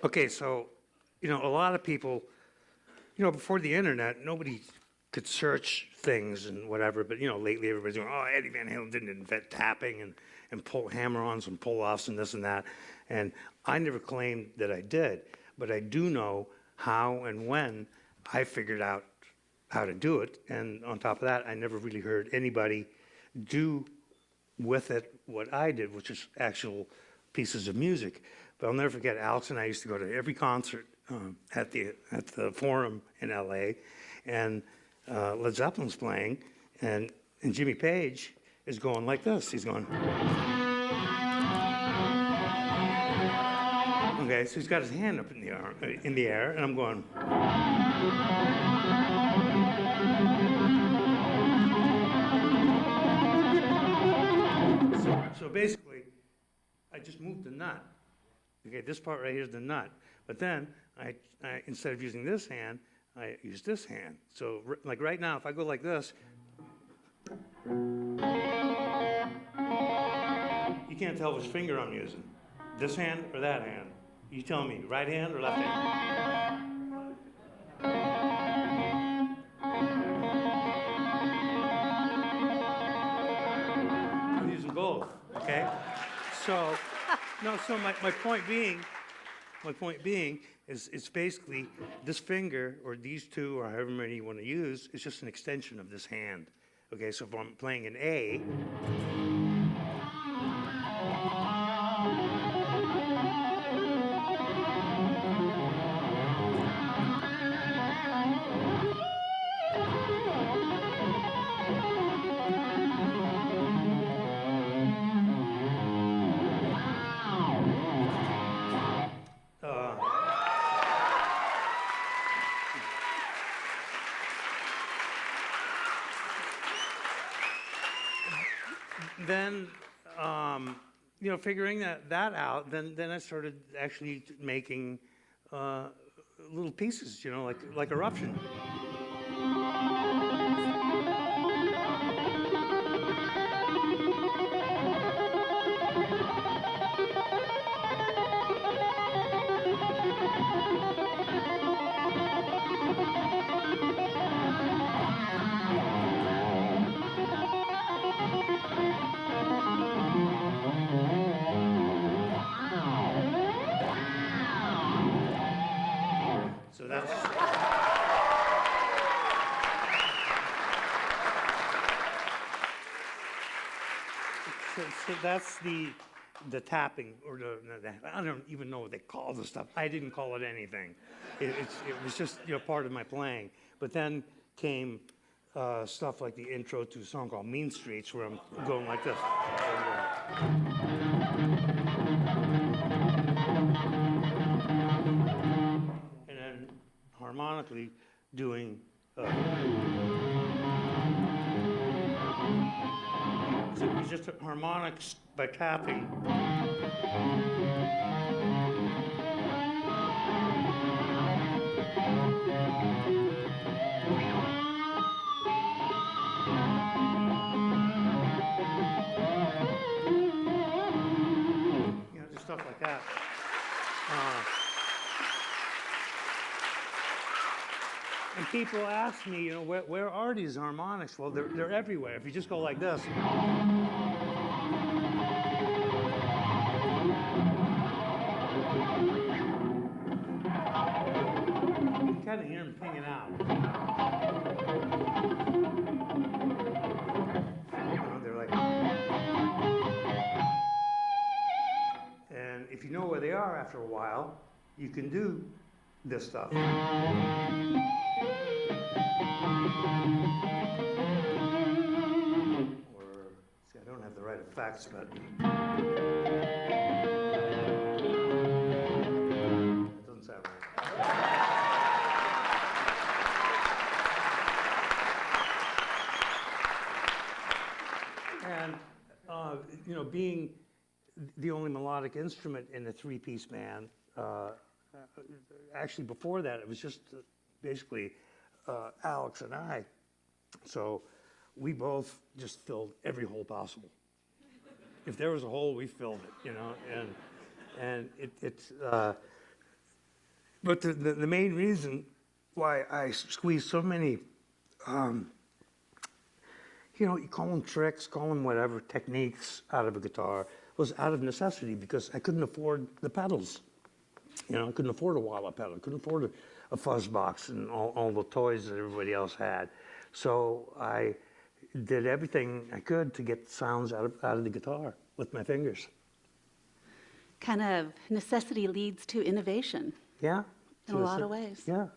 Okay, so, a lot of people, before the internet, nobody could search things and whatever, but, lately everybody's going, oh, Eddie Van Halen didn't invent tapping and pull hammer-ons and pull-offs and this and that. And I never claimed that I did, but I do know how and when I figured out how to do it. And on top of that, I never really heard anybody do with it what I did, which is actual pieces of music. But I'll never forget, Alex and I used to go to every concert at the Forum in LA, and Led Zeppelin's playing, and Jimmy Page is going like this. He's going. Okay, so he's got his hand up in the air, and I'm going. So basically, I just moved the nut. Okay, this part right here is the nut. But then, I instead of using this hand, I use this hand. So, like right now, if I go like this, you can't tell which finger I'm using. This hand or that hand. You tell me, right hand or left hand? I'm using both, okay? So, no, so my point being is it's basically this finger, or these two, or however many you want to use, is just an extension of this hand. Okay, so if I'm playing an A, then, figuring that out, then I started actually making little pieces, like Eruption. So that's the tapping, or I don't even know what they call the stuff. I didn't call it anything. It was just part of my playing. But then came stuff like the intro to a song called Mean Streets, where I'm going like this. And then harmonically doing. So it's just harmonics by tapping. Just stuff like that. And people ask me, where are these harmonics? Well, they're everywhere. If you just go like this. You can kind of hear them pinging out. They're like. And if you know where they are after a while, you can do this stuff. Or, see, I don't have the right effects, but that doesn't sound right. And, being the only melodic instrument in a three-piece band, actually before that, it was just basically Alex and I. So we both just filled every hole possible. If there was a hole, we filled it, and it's But the main reason why I squeezed so many, you call them tricks, call them whatever, techniques out of a guitar, was out of necessity because I couldn't afford the pedals. I couldn't afford a wah-wah pedal. I couldn't afford a fuzz box and all the toys that everybody else had. So I did everything I could to get sounds out of the guitar with my fingers. Kind of necessity leads to innovation Yeah. in a lot of ways. Yeah.